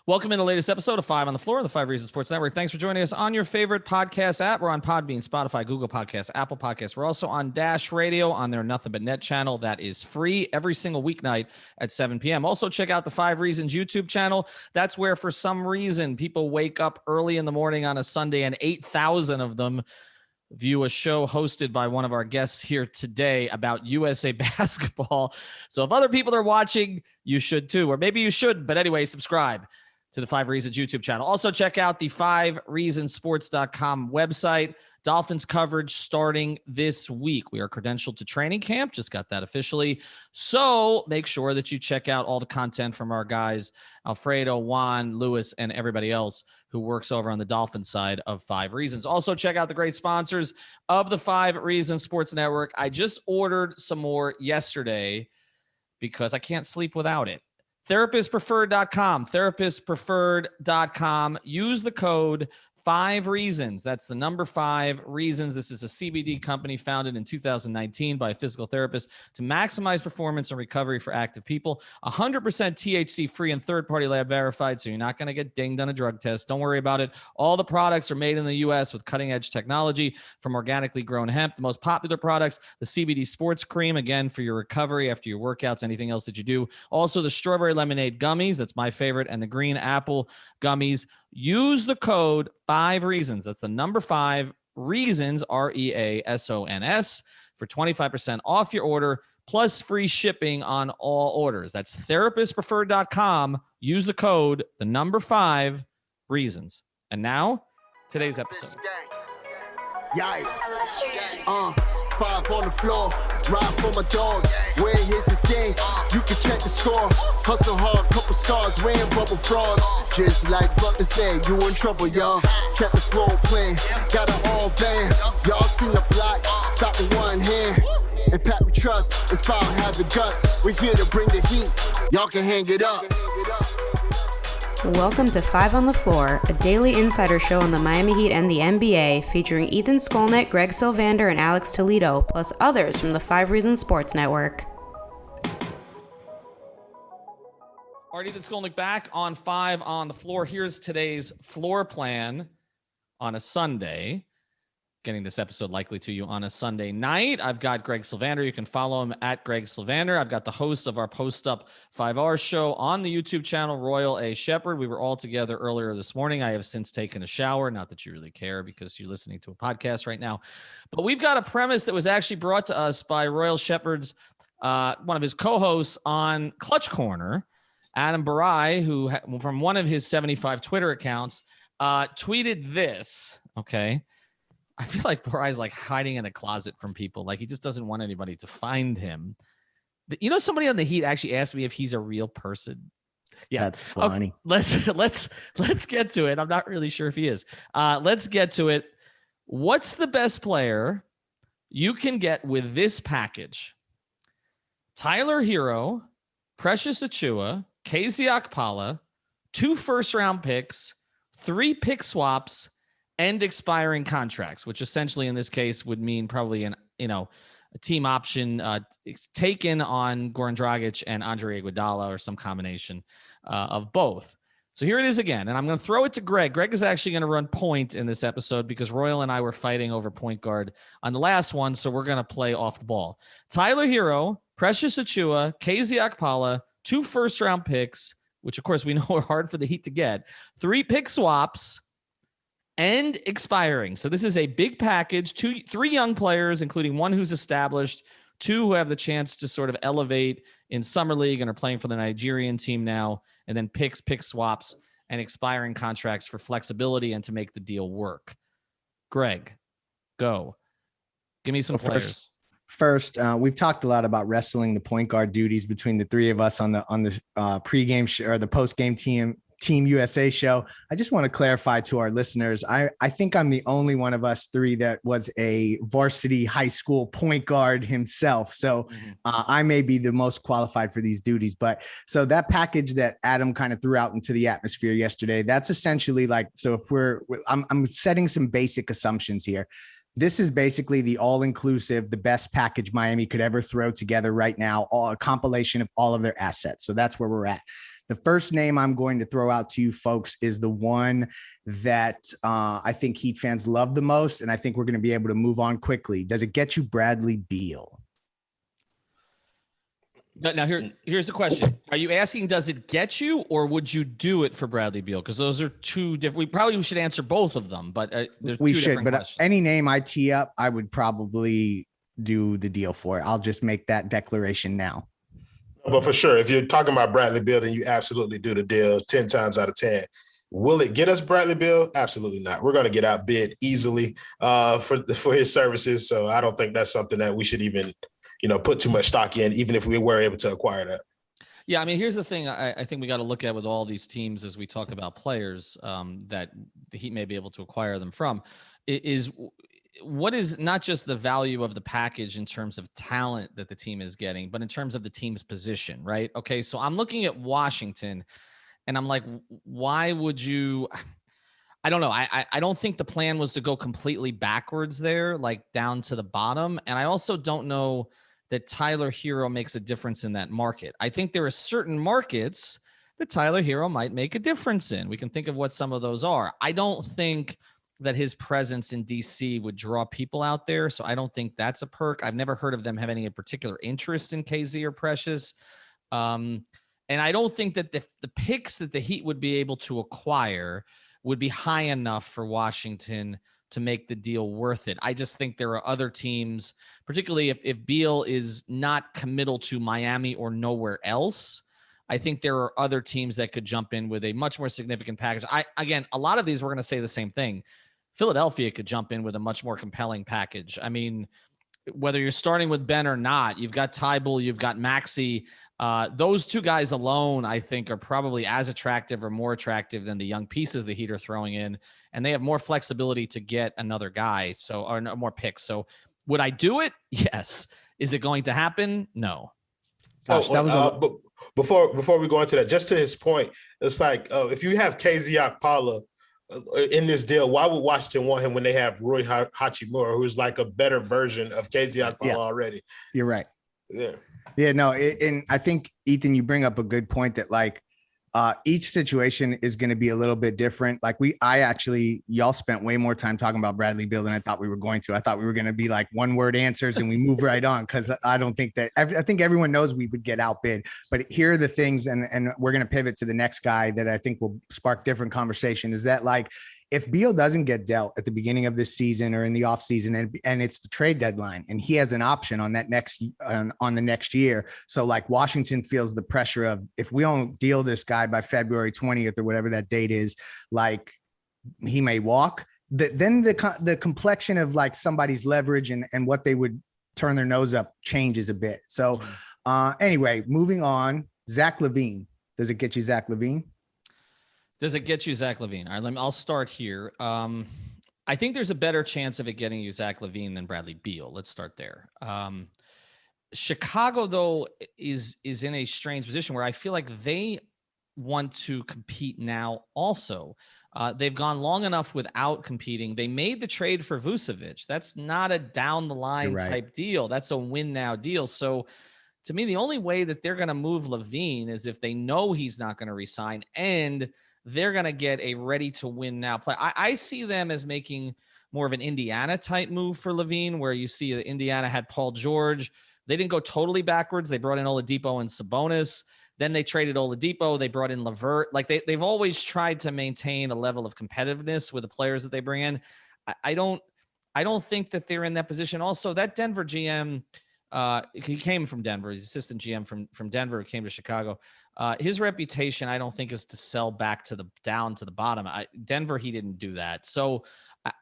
Welcome in the latest episode of 5 on the Floor, the 5 Reasons Sports Network. Thanks for joining us on your favorite podcast app. We're on Podbean, Spotify, Google Podcasts, Apple Podcasts. We're also on Dash Radio on their Nothing But Net channel. That is free every single weeknight at 7 p.m. Also, check out the 5 Reasons YouTube channel. That's where, for some reason, people wake up early in the morning on a Sunday and 8,000 of them view a show hosted by one of our guests here today about USA basketball. So if other people are watching, you should too, or maybe you shouldn't. But anyway, subscribe to the 5 Reasons YouTube channel. Also, check out the 5reasonsports.com website. Dolphins coverage starting this week. We are credentialed to training camp. Just got that officially. So make sure that you check out all the content from our guys, Alfredo, Juan, Lewis, and everybody else who works over on the Dolphins side of 5 Reasons. Also, check out the great sponsors of the 5 Reasons Sports Network. I just ordered some more yesterday because I can't sleep without it. therapistpreferred.com. Use the code 5 Reasons. That's the number 5 Reasons. This is a CBD company founded in 2019 by a physical therapist to maximize performance and recovery for active people. 100% THC free and third-party lab verified, so you're not going to get dinged on a drug test. Don't worry about it. All the products are made in the U.S. with cutting-edge technology from organically grown hemp. The most popular products, the CBD sports cream, again, for your recovery after your workouts, anything else that you do. Also, the strawberry lemonade gummies. That's my favorite. And the green apple gummies. Use the code 5 Reasons. That's the number 5 Reasons, REASONS, for 25% off your order, plus free shipping on all orders. That's therapistpreferred.com. Use the code, the number 5 Reasons. And now, today's episode. Yeah. 5 on the floor, ride for my dogs. Where here's the thing, you can check the score. Hustle hard, couple scars, wearing bubble frauds. Just like Butler said, you in trouble, y'all. Kept the floor playing, got it all banned. Y'all seen the block, stop with one hand. And Pat we trust, it's power, have the guts. We're here to bring the heat, y'all can hang it up. Welcome to 5 on the Floor, a daily insider show on the Miami Heat and the NBA, featuring Ethan Skolnick, Greg Sylvander, and Alex Toledo, plus others from the 5 Reasons Sports Network. All right, Ethan Skolnick back on 5 on the Floor. Here's today's floor plan on a Sunday. Getting this episode likely to you on a Sunday night. I've got Greg Sylvander. You can follow him at Greg Sylvander. I've got the host of our Post Up 5R show on the YouTube channel, Royal A. Shepherd. We were all together earlier this morning. I have since taken a shower. Not that you really care because you're listening to a podcast right now. But we've got a premise that was actually brought to us by Royal Shepherd's, one of his co-hosts on Clutch Corner, Adam Borai, who from one of his 75 Twitter accounts, tweeted this, okay? I feel like Borai's like hiding in a closet from people. Like he just doesn't want anybody to find him. You know, somebody on the Heat actually asked me if he's a real person. Yeah, that's funny. Okay, let's get to it. I'm not really sure if he is. Let's get to it. What's the best player you can get with this package? Tyler Herro, Precious Achiuwa, Okpala, 2 first-round picks, 3 pick swaps, and expiring contracts, which essentially in this case would mean probably a team option taken on Goran Dragic and Andre Iguodala or some combination of both. So here it is again, and I'm going to throw it to Greg. Greg is actually going to run point in this episode because Royal and I were fighting over point guard on the last one, so we're going to play off the ball. Tyler Herro, Precious Achiuwa, Okpala, 2 first-round picks, which of course we know are hard for the Heat to get, 3 pick swaps, and expiring. So this is a big package, 3 young players, including 1 who's established, 2 who have the chance to sort of elevate in summer league and are playing for the Nigerian team now, and then picks, pick swaps, and expiring contracts for flexibility and to make the deal work. Greg, go. Give me some players. First, we've talked a lot about wrestling the point guard duties between the 3 of us on the pregame or the postgame Team USA show. I just want to clarify to our listeners, I think I'm the only one of us 3 that was a varsity high school point guard himself. So I may be the most qualified for these duties. But so that package that Adam kind of threw out into the atmosphere yesterday, that's essentially like, so if I'm setting some basic assumptions here. This is basically the all-inclusive, the best package Miami could ever throw together right now, a compilation of all of their assets. So that's where we're at. The first name I'm going to throw out to you folks is the one that I think Heat fans love the most, and I think we're going to be able to move on quickly. Does it get you Bradley Beal? Now here's the question. Are you asking, does it get you, or would you do it for Bradley Beal? Because those are two different. We probably should answer both of them, but we should. But any name I tee up, I would probably do the deal for it. I'll just make that declaration now. But for sure, if you're talking about Bradley Beal, then you absolutely do the deal 10 times out of 10. Will it get us Bradley Beal? Absolutely not. We're going to get outbid easily for his services. So I don't think that's something that we should even put too much stock in, even if we were able to acquire that. Yeah, I mean, here's the thing I think we got to look at with all these teams as we talk about players that the Heat may be able to acquire them from, is what is not just the value of the package in terms of talent that the team is getting, but in terms of the team's position, right? Okay, so I'm looking at Washington, and I'm like, why would you – I don't know. I don't think the plan was to go completely backwards there, like down to the bottom, and I also don't know – that Tyler Herro makes a difference in that market. I think there are certain markets that Tyler Herro might make a difference in. We can think of what some of those are. I don't think that his presence in DC would draw people out there, so I don't think that's a perk. I've never heard of them having a particular interest in KZ or Precious. And I don't think that the picks that the Heat would be able to acquire would be high enough for Washington to make the deal worth it. I just think there are other teams, particularly if Beal is not committal to Miami or nowhere else. I think there are other teams that could jump in with a much more significant package. Again, a lot of these, we're going to say the same thing. Philadelphia could jump in with a much more compelling package. I mean, whether you're starting with Ben or not, you've got Tybal, you've got Maxey. Those two guys alone, I think, are probably as attractive or more attractive than the young pieces the Heat are throwing in, and they have more flexibility to get another guy, or more picks. So, would I do it? Yes. Is it going to happen? No. Gosh, but before we go into that, just to his point, it's like if you have KZ Okpala in this deal, why would Washington want him when they have Rui Hachimura, who's like a better version of KZ Okpala already? You're right. Yeah. Yeah, no, and I think, Ethan, you bring up a good point that each situation is going to be a little bit different. Y'all spent way more time talking about Bradley Beal than I thought we were going to. I thought we were going to be like one word answers and we move right on, because I don't think that I think everyone knows we would get outbid. But here are the things, and we're going to pivot to the next guy that I think will spark different conversation, is that if Beal doesn't get dealt at the beginning of this season or in the offseason, and it's the trade deadline, and he has an option on that on the next year. So Washington feels the pressure of, if we don't deal this guy by February 20th or whatever that date is, he may walk. Then the complexion of somebody's leverage and what they would turn their nose up changes a bit. So anyway, moving on, Zach LaVine. Does it get you Zach LaVine? Does it get you Zach LaVine? All right, I'll start here. I think there's a better chance of it getting you Zach LaVine than Bradley Beal. Let's start there. Chicago, though, is in a strange position where I feel like they want to compete now also. They've gone long enough without competing. They made the trade for Vucevic. That's not a down-the-line type deal. That's a win-now deal. So, to me, the only way that they're going to move LaVine is if they know he's not going to resign, and they're going to get a ready-to-win now play. I see them as making more of an Indiana type move for LaVine, where you see that Indiana had Paul George. They didn't go totally backwards. They brought in Oladipo and Sabonis. Then they traded Oladipo. They brought in LeVert. They've always tried to maintain a level of competitiveness with the players that they bring in. I don't think that they're in that position. Also, that Denver GM, he came from Denver. He's assistant GM from Denver, who came to Chicago. His reputation, I don't think, is to sell back down to the bottom. Denver, he didn't do that. So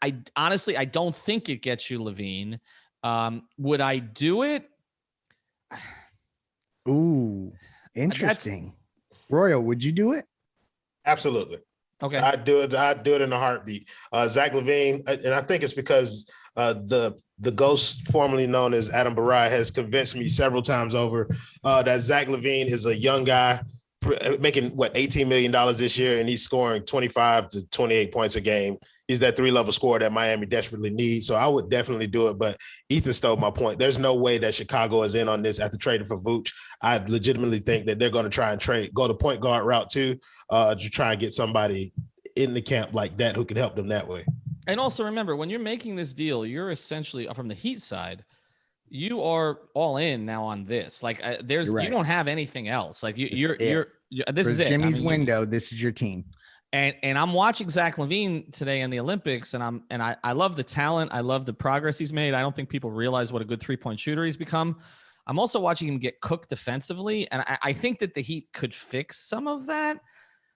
I honestly, I don't think it gets you LaVine. Would I do it? Ooh, interesting. Royal, would you do it? Absolutely. Okay. I'd do it in a heartbeat. Zach LaVine, and I think it's because the ghost formerly known as Adam Borai has convinced me several times over that Zach LaVine is a young guy making $18 million this year, and he's scoring 25 to 28 points a game. He's that 3-level scorer that Miami desperately needs. So I would definitely do it. But Ethan stole my point. There's no way that Chicago is in on this after trading for Vooch. I legitimately think that they're going to try and go the point guard route too, to try and get somebody in the camp like that who can help them that way. And also remember, when you're making this deal, you're essentially from the Heat side, you are all in now on this. Like you don't have anything else. Like you're this is it. Jimmy's window. This is your team. And I'm watching Zach LaVine today in the Olympics, and I love the talent. I love the progress he's made. I don't think people realize what a good 3-point shooter he's become. I'm also watching him get cooked defensively, and I think that the Heat could fix some of that.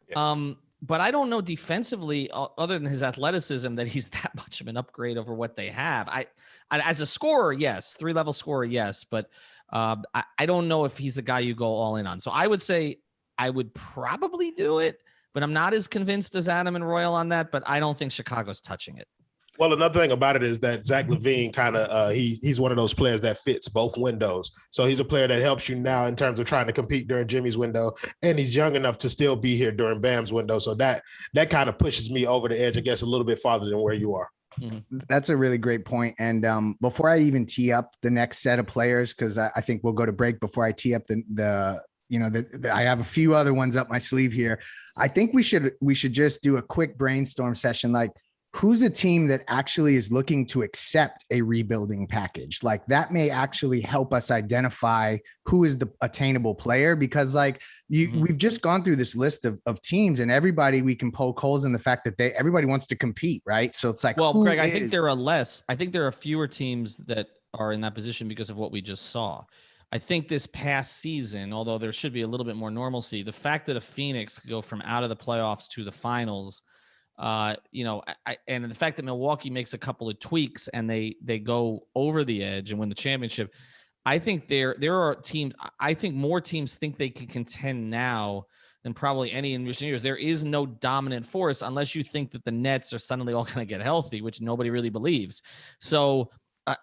Yeah. But I don't know defensively, other than his athleticism, that he's that much of an upgrade over what they have. I as a scorer, yes, 3-level scorer, yes, but I don't know if he's the guy you go all in on. So I would say I would probably do it, but I'm not as convinced as Adam and Royal on that. But I don't think Chicago's touching it. Well, another thing about it is that Zach LaVine kind of he's one of those players that fits both windows. So he's a player that helps you now in terms of trying to compete during Jimmy's window, and he's young enough to still be here during Bam's window. So that kind of pushes me over the edge, I guess, a little bit farther than where you are. Mm-hmm. That's a really great point. And before I even tee up the next set of players, because I think we'll go to break before I tee up I have a few other ones up my sleeve here. I think we should just do a quick brainstorm session. Like, who's a team that actually is looking to accept a rebuilding package? Like, that may actually help us identify who is the attainable player, because we've just gone through this list of teams, and everybody, we can poke holes in the fact that everybody wants to compete. Right. So it's like, well, Greg, I think there are fewer teams that are in that position because of what we just saw. I think this past season, although there should be a little bit more normalcy, the fact that a Phoenix could go from out of the playoffs to the finals, and the fact that Milwaukee makes a couple of tweaks and they go over the edge and win the championship, I think there are teams. I think more teams think they can contend now than probably any in recent years. There is no dominant force unless you think that the Nets are suddenly all going to get healthy, which nobody really believes. So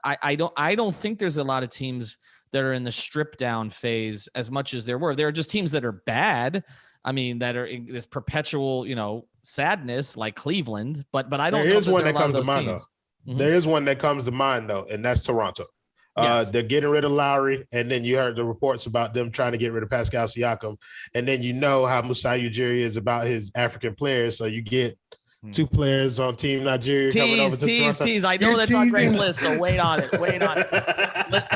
I don't think there's a lot of teams that are in the strip down phase as much as there were. There are just teams that are bad. I mean, that are in this perpetual, sadness, like Cleveland. But I don't know. There is one that comes to mind, though. Mm-hmm. There is one that comes to mind, though, and that's Toronto. Yes. They're getting rid of Lowry, and then you heard the reports about them trying to get rid of Pascal Siakam, and then you know how Masai Ujiri is about his African players, so you get two players on Team Nigeria coming over to Toronto. Tease. I know that's on Greg's list, so wait on it.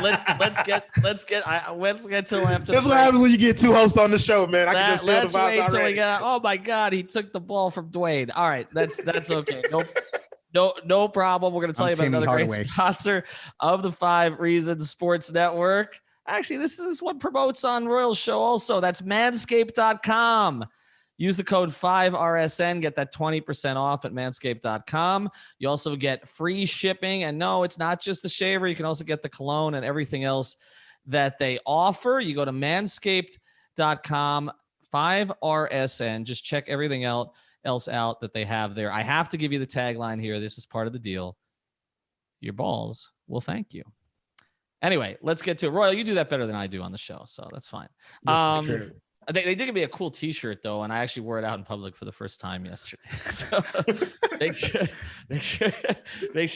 Let's get to after. That's what happens when you get two hosts on the show, man. I can just feel the vibes already. Oh my God, he took the ball from Dwayne. All right, that's okay. No problem. We're going to tell you about another great sponsor of the 5 Reasons Sports Network. Actually, this one promotes on Royal's show also. That's manscaped.com. Use the code 5RSN, get that 20% off at manscaped.com. You also get free shipping. And no, it's not just the shaver. You can also get the cologne and everything else that they offer. You go to manscaped.com, 5RSN. Just check everything else out that they have there. I have to give you the tagline here. This is part of the deal. Your balls will thank you. Anyway, let's get to it. Royal, you do that better than I do on the show, so that's fine. This is true. They did give me a cool T-shirt though, and I actually wore it out in public for the first time yesterday. So make sure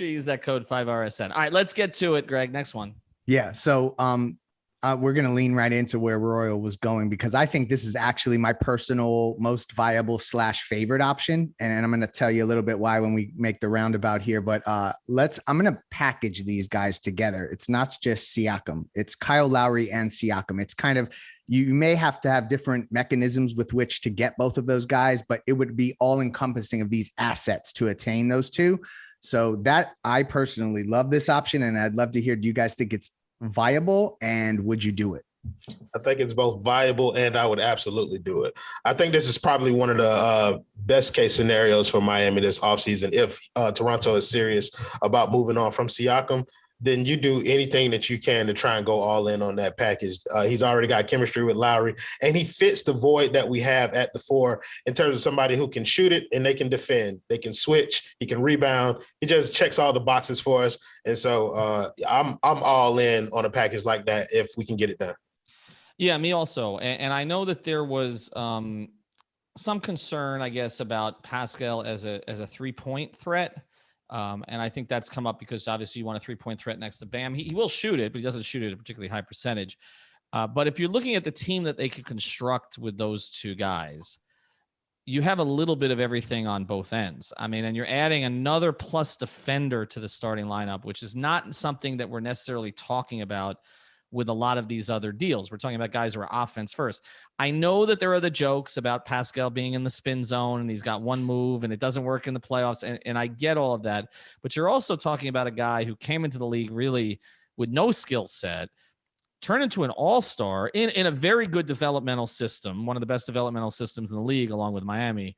you use that code 5RSN. All right, let's get to it, Greg. Next one. Yeah. So we're going to lean right into where Royal was going, because I think this is actually my personal most viable / favorite option. And I'm going to tell you a little bit why when we make the roundabout here, but I'm going to package these guys together. It's not just Siakam. It's Kyle Lowry and Siakam. It's kind of, you may have to have different mechanisms with which to get both of those guys, but it would be all encompassing of these assets to attain those two. So that, I personally love this option, and I'd love to hear, do you guys think it's viable, and would you do it? I think it's both viable, and I would absolutely do it. I think this is probably one of the best case scenarios for Miami this offseason. If Toronto is serious about moving on from Siakam, then you do anything that you can to try and go all in on that package. He's already got chemistry with Lowry, and he fits the void that we have at the 4 in terms of somebody who can shoot it and they can defend. They can switch. He can rebound. He just checks all the boxes for us. And so I'm all in on a package like that if we can get it done. Yeah, me also. And I know that there was some concern, I guess, about Pascal as a 3-point threat. And I think that's come up because obviously you want a 3-point threat next to Bam. He will shoot it, but he doesn't shoot it at a particularly high percentage. But if you're looking at the team that they could construct with those two guys, you have a little bit of everything on both ends. I mean, and you're adding another plus defender to the starting lineup, which is not something that we're necessarily talking about with a lot of these other deals. We're talking about guys who are offense first. I know that there are the jokes about Pascal being in the spin zone and he's got one move and it doesn't work in the playoffs. And I get all of that, but you're also talking about a guy who came into the league really with no skill set, turned into an all-star in a very good developmental system, one of the best developmental systems in the league, along with Miami.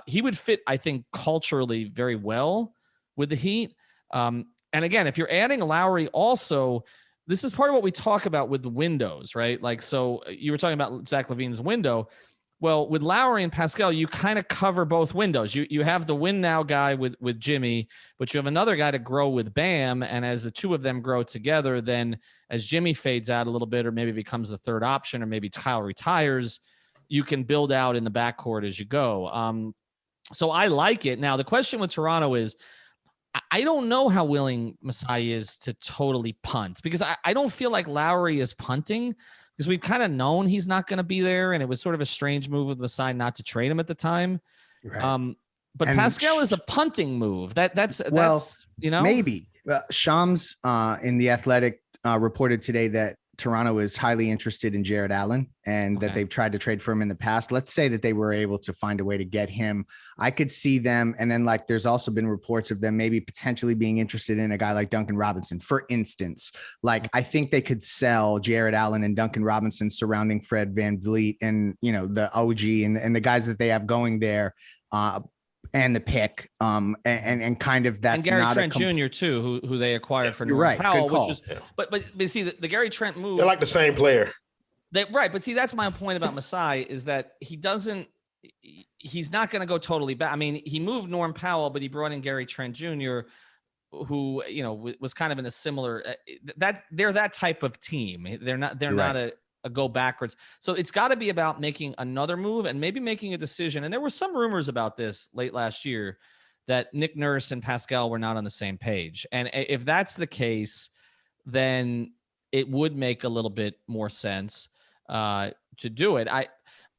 He would fit, I think, culturally very well with the Heat. And again, if you're adding Lowry also, this is part of what we talk about with the windows, right? Like, so you were talking about Zach LaVine's window. Well, with Lowry and Pascal, you kind of cover both windows. You have the win now guy with Jimmy, but you have another guy to grow with Bam. And as the two of them grow together, then as Jimmy fades out a little bit, or maybe becomes the third option, or maybe Kyle retires, you can build out in the backcourt as you go. So I like it. Now, the question with Toronto is, I don't know how willing Masai is to totally punt, because I don't feel like Lowry is punting, because we've kind of known he's not going to be there. And it was sort of a strange move with Masai not to trade him at the time. Right. But and Pascal is a punting move. That's you know, maybe Shams in The Athletic reported today that Toronto is highly interested in Jared Allen and that they've tried to trade for him in the past. Let's say that they were able to find a way to get him. I could see them. And then like, there's also been reports of them maybe potentially being interested in a guy like Duncan Robinson, for instance. Like, I think they could sell Jared Allen and Duncan Robinson surrounding Fred VanVleet and, you know, the OG and the guys that they have going there, and the pick, and kind of that's, and Gary not Trent Jr. too, who they acquired for Norman Powell, which is, but see the Gary Trent move. They're like the same player, right? But see, that's my point about Masai is that he's not going to go totally back. I mean, he moved Norm Powell, but he brought in Gary Trent Jr., who, you know, was kind of in a similar. They're that type of team. They're not a go backwards. So it's got to be about making another move and maybe making a decision. And there were some rumors about this late last year that Nick Nurse and Pascal were not on the same page. And if that's the case, then it would make a little bit more sense to do it.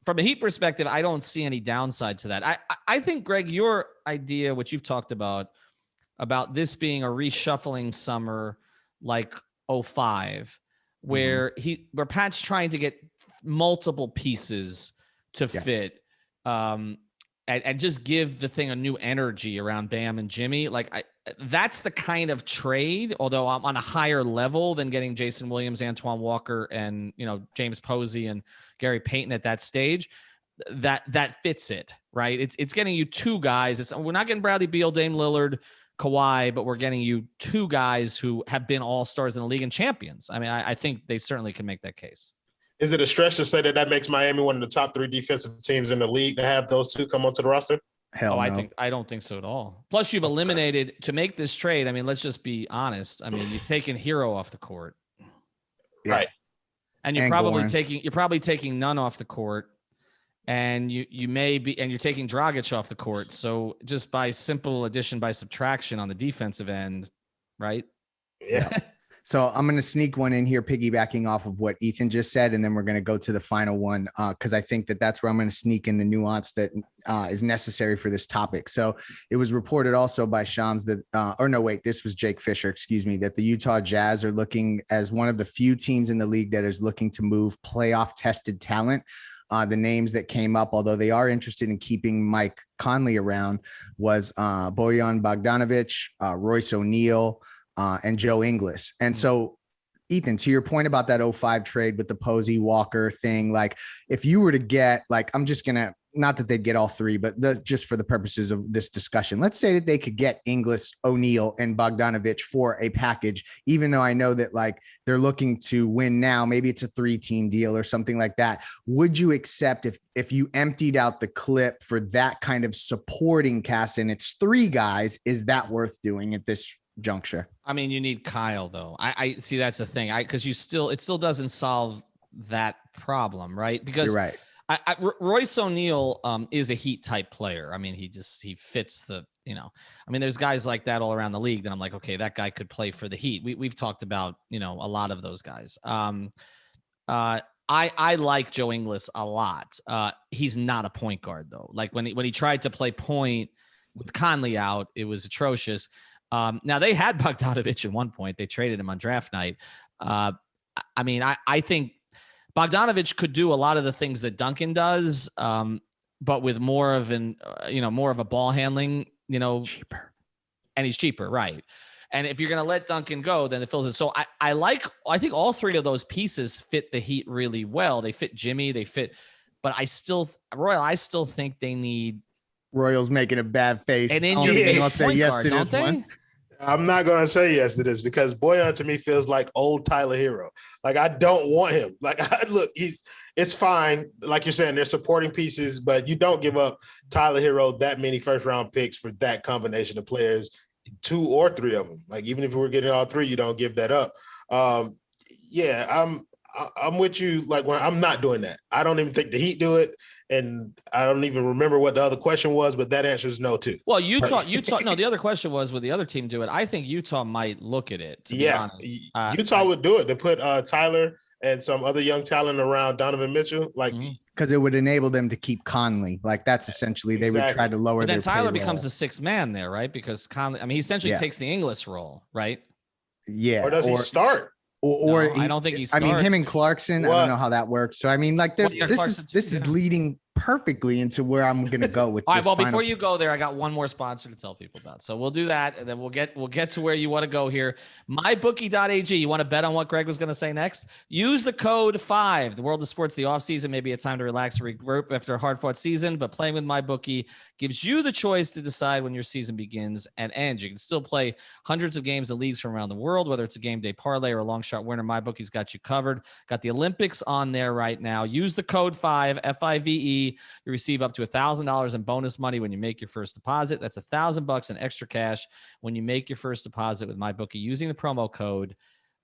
From a Heat perspective, I don't see any downside to that. I think, Greg, your idea, which you've talked about this being a reshuffling summer like 05, where Pat's trying to get multiple pieces to fit, and just give the thing a new energy around Bam and Jimmy. Like that's the kind of trade, although I'm on a higher level than getting Jason Williams, Antoine Walker, and, you know, James Posey and Gary Payton at that stage, that fits it, right? It's getting you two guys. We're not getting Bradley Beal, Dame Lillard, Kawhi, but we're getting you two guys who have been all-stars in the league and champions. I mean, I think they certainly can make that case. Is it a stretch to say that makes Miami one of the top 3 defensive teams in the league to have those two come onto the roster? Hell no. I don't think so at all. Plus, you've eliminated to make this trade. I mean, let's just be honest. I mean, you've taken Herro off the court, right? And you're probably taking none off the court. And you may be, and you're taking Dragic off the court. So just by simple addition by subtraction on the defensive end, right? Yeah. So I'm going to sneak one in here, piggybacking off of what Ethan just said, and then we're going to go to the final one, because I think that's where I'm going to sneak in the nuance that is necessary for this topic. So it was reported also by Shams that, this was Jake Fisher, excuse me, that the Utah Jazz are looking as one of the few teams in the league that is looking to move playoff tested talent. The names that came up, although they are interested in keeping Mike Conley around, was Bojan Bogdanovic, Royce O'Neal, and Joe Ingles. And so, Ethan, to your point about that 05 trade with the Posey Walker thing, like if you were to get, like, I'm just going to, not that they'd get all 3, but just for the purposes of this discussion, let's say that they could get Ingles, O'Neal, and Bogdanovic for a package, even though I know that like they're looking to win now, maybe it's a 3-team deal or something like that. Would you accept if you emptied out the clip for that kind of supporting cast and it's 3 guys, is that worth doing at this juncture? I mean, you need Kyle though. I see that's the thing. Because it still doesn't solve that problem, right? Because you're right. Royce O'Neal is a Heat type player. I mean, he fits the, I mean, there's guys like that all around the league that I'm like, okay, that guy could play for the Heat. We've talked about, a lot of those guys. I like Joe Ingles a lot. He's not a point guard though. Like when he tried to play point with Conley out, it was atrocious. Now they had Bogdanović at one point. They traded him on draft night. I mean, I think Bogdanović could do a lot of the things that Duncan does, but with more of a ball handling, cheaper, and he's cheaper, right? And if you're going to let Duncan go, then it fills it. So I think all three of those pieces fit the Heat really well. They fit Jimmy, but I still think they need. Royals making a bad face. And in I'll say yes to this one. I'm not going to say yes to this because Boyan to me feels like old Tyler Herro. Like, I don't want him. Like, look, it's fine. Like you're saying, they're supporting pieces, but you don't give up Tyler Herro that many first-round picks for that combination of players, 2 or 3 of them. Like, even if we're getting all 3, you don't give that up. Yeah, I'm with you. Like, when I'm not doing that. I don't even think the Heat do it. And I don't even remember what the other question was, but that answer is no too. Well, Utah. No, the other question was, would the other team do it? I think Utah might look at it. To be honest. Utah would do it. To put Tyler and some other young talent around Donovan Mitchell, like, because it would enable them to keep Conley. Like, that's essentially they would try to lower. But then their Tyler payroll. becomes the 6th man there, right? Because Conley, I mean, he essentially takes the Ingles role, right? Yeah. Or does he start? Or no, I don't think he starts. I mean, him and Clarkson, I don't know how that works. So, I mean, like, this is leading perfectly into where I'm going to go with all right, well, before you go there, I got one more sponsor to tell people about. So we'll do that, and then we'll get to where you want to go here. MyBookie.ag. You want to bet on what Greg was going to say next? Use the code 5. The world of sports, the offseason may be a time to relax and regroup after a hard-fought season, but playing with MyBookie gives you the choice to decide when your season begins and ends. You can still play hundreds of games in leagues from around the world, whether it's a game day parlay or a long shot winner. MyBookie's got you covered. Got the Olympics on there right now. Use the code 5, F-I-V-E. You receive up to $1,000 in bonus money when you make your first deposit. That's $1,000 in extra cash when you make your first deposit with MyBookie using the promo code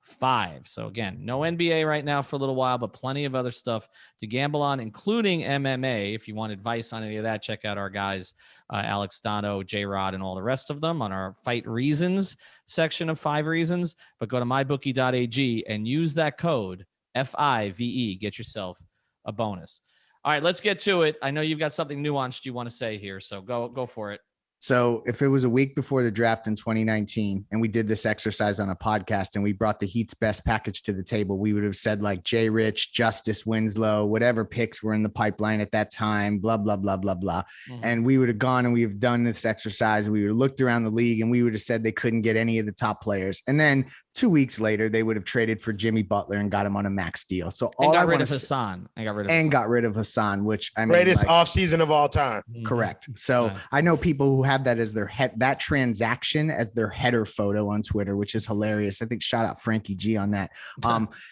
5. So again, no NBA right now for a little while, but plenty of other stuff to gamble on, including MMA. If you want advice on any of that, check out our guys, Alex Dono, J-Rod, and all the rest of them on our Fight Reasons section of 5 Reasons. But go to mybookie.ag and use that code FIVE. Get yourself a bonus. All right, let's get to it. I know you've got something nuanced you want to say here, so go for it. So if it was a week before the draft in 2019 and we did this exercise on a podcast and we brought the Heat's best package to the table, we would have said like Jay Rich, Justice Winslow, whatever picks were in the pipeline at that time, blah, blah, blah, blah, blah. Mm-hmm. And we would have gone and we have done this exercise and we would have looked around the league and we would have said they couldn't get any of the top players. And then 2 weeks later, they would have traded for Jimmy Butler and got him on a max deal. So all got rid of Hassan. Got rid of Hassan, which I mean, greatest offseason of all time. Correct. So I know people who have that as their that transaction as their header photo on Twitter, which is hilarious. I think shout out Frankie G on that.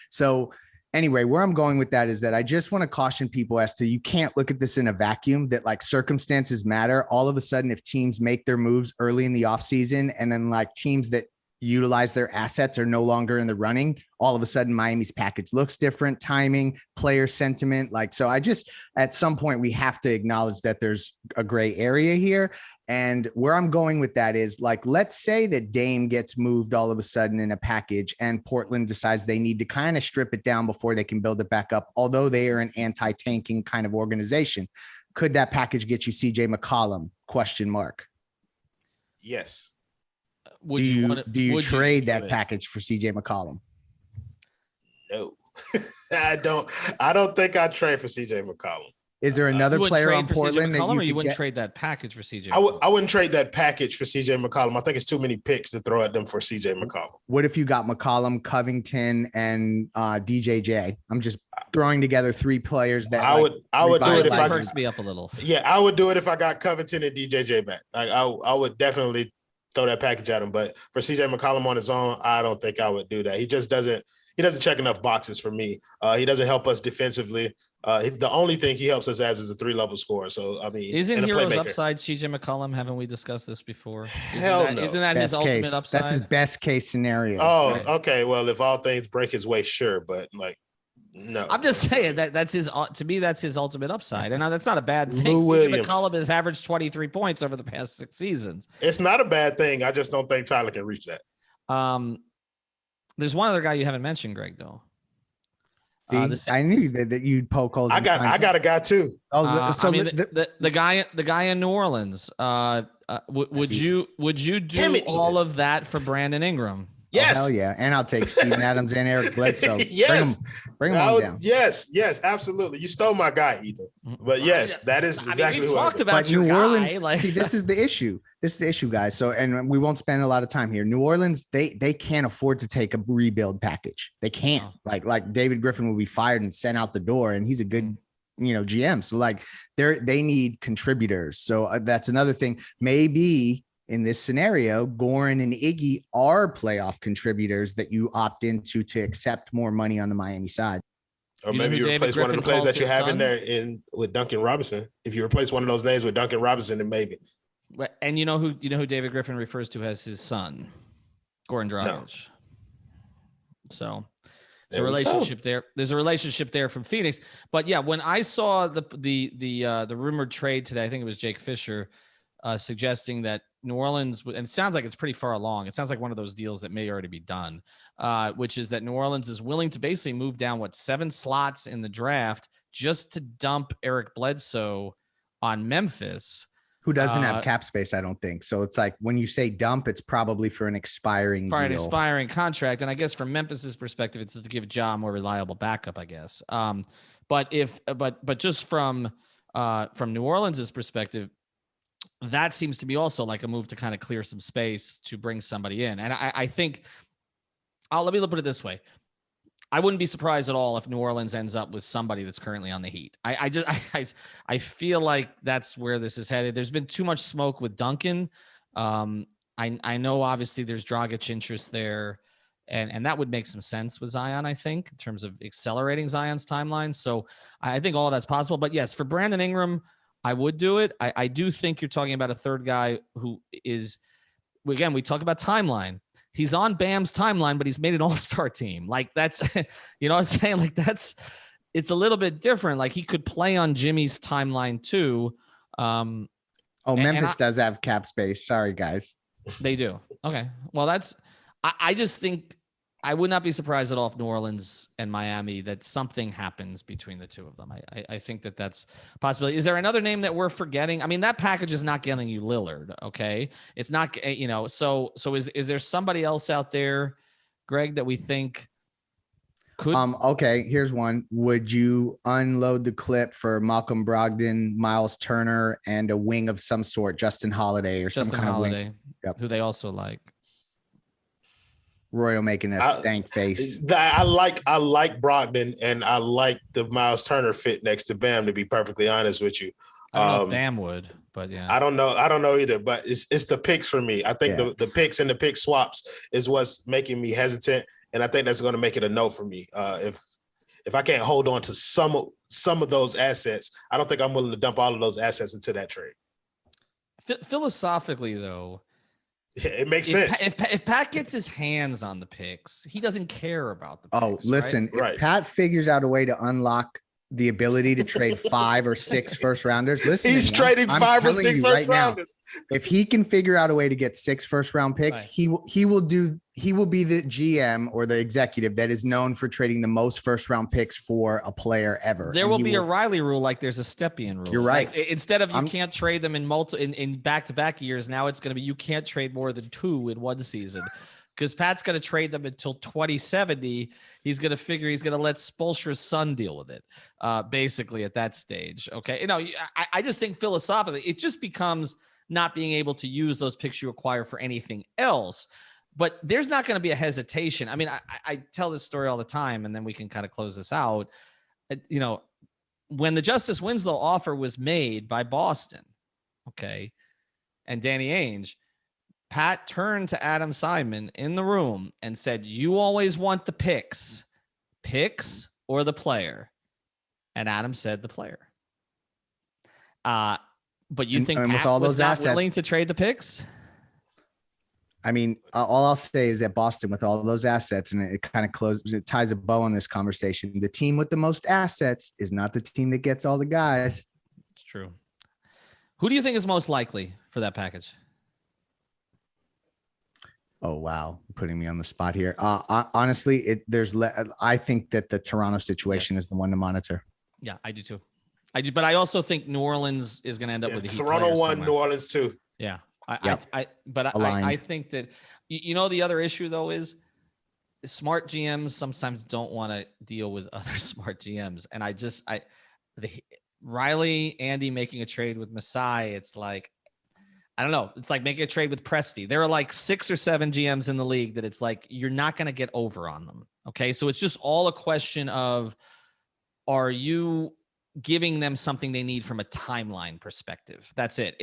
So anyway, where I'm going with that is that I just want to caution people as to you can't look at this in a vacuum, that like circumstances matter. All of a sudden, if teams make their moves early in the offseason and then like teams that utilize their assets are no longer in the running, all of a sudden Miami's package looks different, timing, player sentiment. Like, so I just, at some point we have to acknowledge that there's a gray area here. And where I'm going with that is like, let's say that Dame gets moved all of a sudden in a package and Portland decides they need to kind of strip it down before they can build it back up. Although they are an anti-tanking kind of organization. Could that package get you CJ McCollum? ? Yes. Do you trade that package for CJ McCollum? No, I don't think I'd trade for CJ McCollum. Is there another player on Portland that you wouldn't trade that package for CJ? I wouldn't trade that package for CJ McCollum. I think it's too many picks to throw at them for CJ McCollum. What if you got McCollum, Covington, and DJJ? I'm just throwing together 3 players that I would do it if I perks me up a little. Yeah, I would do it if I got Covington and DJJ back. Like I would definitely throw that package at him. But for CJ McCollum on his own, I don't think I would do that. He just doesn't check enough boxes for me. He doesn't help us defensively. The only thing he helps us as is a 3-level scorer. So, I mean, isn't Hero's upside CJ McCollum? Haven't we discussed this before? Isn't that best his ultimate upside? That's his best case scenario. Oh, right. Okay. Well, if all things break his way, sure. But like, No, I'm just saying that's his. To me, that's his ultimate upside, and that's not a bad thing. Lou Williams. McCollum has averaged 23 points over the past 6 seasons. It's not a bad thing. I just don't think Tyler can reach that. There's one other guy you haven't mentioned, Greg, though. See, I knew that you'd poke holes. I got a guy too. So the guy in New Orleans. Would you do all of that for Brandon Ingram? Yes. Oh, hell yeah. And I'll take Steven Adams and Eric Bledsoe. Yes. Bring them on down. Yes, absolutely. You stole my guy, Ethan. But yes, that is exactly we've what talked about but your New Orleans. guy. Like, see, this is the issue. This is the issue, guys. So, and we won't spend a lot of time here. New Orleans, they can't afford to take a rebuild package. They can't. Like David Griffin will be fired and sent out the door, and he's a good GM. So like they need contributors. So that's another thing. Maybe in this scenario, Goran and Iggy are playoff contributors that you opt into to accept more money on the Miami side. Or maybe you replace one of the players that you have in there with Duncan Robinson. If you replace one of those names with Duncan Robinson, then maybe. And you know who David Griffin refers to as his son, Goran Dragic. No. So there's a relationship there. There's a relationship there from Phoenix. But yeah, when I saw the rumored trade today, I think it was Jake Fisher suggesting that New Orleans, and it sounds like it's pretty far along. It sounds like one of those deals that may already be done, which is that New Orleans is willing to basically move down 7 slots in the draft just to dump Eric Bledsoe on Memphis, who doesn't have cap space, I don't think. So it's like when you say dump, it's probably for an expiring deal. An expiring contract. And I guess from Memphis's perspective, it's to give Ja a more reliable backup, I guess. But just from New Orleans's perspective, that seems to be also like a move to kind of clear some space to bring somebody in. And I think, let me put it this way. I wouldn't be surprised at all if New Orleans ends up with somebody that's currently on the Heat. I feel like that's where this is headed. There's been too much smoke with Duncan. I know obviously there's Dragic interest there, and that would make some sense with Zion, I think, in terms of accelerating Zion's timeline. So I think all of that's possible. But yes, for Brandon Ingram, I would do it. I do think you're talking about a third guy who is, again, we talk about timeline. He's on Bam's timeline, but he's made an all-star team. Like that's, you know what I'm saying? Like it's a little bit different. Like he could play on Jimmy's timeline too. Memphis does have cap space. Sorry, guys. They do. Okay. Well, I just think I would not be surprised at all if New Orleans and Miami, that something happens between the two of them. I think that's a possibility. Is there another name that we're forgetting? I mean, that package is not getting you Lillard. Okay. It's not, so is there somebody else out there, Greg, that we think could? Okay. Here's one. Would you unload the clip for Malcolm Brogdon, Miles Turner, and a wing of some sort, Justin Holiday or some kind of wing? Yep. Who they also like. Royal making a stank face. I like Brogdon, and I like the Miles Turner fit next to Bam, to be perfectly honest with you. I don't know if Bam would, but yeah. I don't know either, but it's the picks for me. I think the picks and the pick swaps is what's making me hesitant, and I think that's going to make it a no for me. If I can't hold on to some of those assets, I don't think I'm willing to dump all of those assets into that trade. Philosophically, though, it makes sense. If Pat gets his hands on the picks, he doesn't care about the picks. Oh, listen, right? If Pat figures out a way to unlock the ability to trade 5 or 6 first rounders, listen, he's trading 5 or 6 first rounders. If he can figure out a way to get 6 first round picks, right, he will be the GM or the executive that is known for trading the most first round picks for a player ever. There will be a Riley rule, like there's a Stepien rule. You're right. Like, instead of you can't trade them in back-to-back years, now it's going to be you can't trade more than 2 in one season. Because Pat's going to trade them until 2070. He's going to figure he's going to let Spoelstra's son deal with it, basically at that stage. Okay. I just think philosophically, it just becomes not being able to use those picks you acquire for anything else. But there's not going to be a hesitation. I mean, I tell this story all the time, and then we can kind of close this out. When the Justice Winslow offer was made by Boston, okay, and Danny Ainge, Pat turned to Adam Simon in the room and said, "You always want the picks or the player?" And Adam said, "The player." But you think Pat with all those was not willing to trade the picks? I mean, all I'll say is that Boston, with all those assets, and it kind of closes, it ties a bow on this conversation. The team with the most assets is not the team that gets all the guys. It's true. Who do you think is most likely for that package? Oh, wow. You're putting me on the spot here. Honestly, I think that the Toronto situation is the one to monitor. Yeah, I do too. But I also think New Orleans is going to end up with a Heat Toronto won, somewhere. New Orleans too. Yeah. Yep. I think that, the other issue though is smart GMs sometimes don't want to deal with other smart GMs. And Riley, Andy making a trade with Masai, it's like, I don't know. It's like making a trade with Presti. There are like 6 or 7 GMs in the league that it's like, you're not going to get over on them. Okay. So it's just all a question of, are you giving them something they need from a timeline perspective? That's it.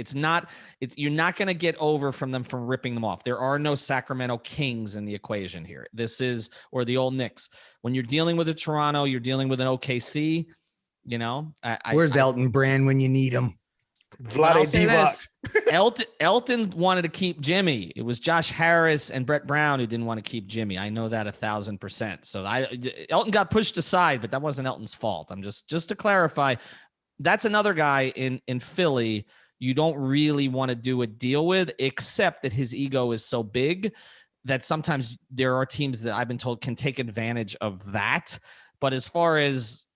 You're not going to get over from them from ripping them off. There are no Sacramento Kings in the equation here. Or the old Knicks. When you're dealing with a Toronto, you're dealing with an OKC, Where's Elton Brand when you need him? Elton wanted to keep Jimmy. It was Josh Harris and Brett Brown who didn't want to keep Jimmy. I know that 1,000%. So Elton got pushed aside, but that wasn't Elton's fault. I'm just to clarify, that's another guy in Philly you don't really want to do a deal with, except that his ego is so big that sometimes there are teams that I've been told can take advantage of that. But as far as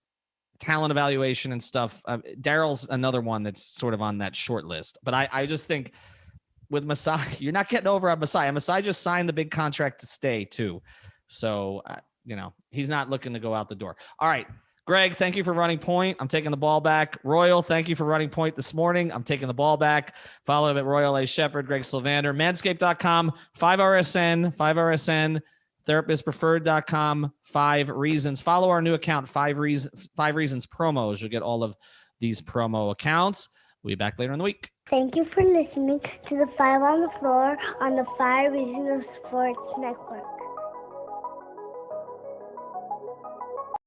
talent evaluation and stuff, Daryl's another one that's sort of on that short list. But I just think with Masai, you're not getting over on Masai. Masai just signed the big contract to stay too. So, he's not looking to go out the door. All right, Greg, thank you for running point. I'm taking the ball back. Royal, thank you for running point this morning. I'm taking the ball back. Follow him at Royal A. Shepherd, Greg Sylvander, manscaped.com, 5RSN, therapistpreferred.com, 5 Reasons. Follow our new account, 5 Reasons Promos. You'll get all of these promo accounts. We'll be back later in the week. Thank you for listening to the 5 on the Floor on the 5 Reasons Sports Network.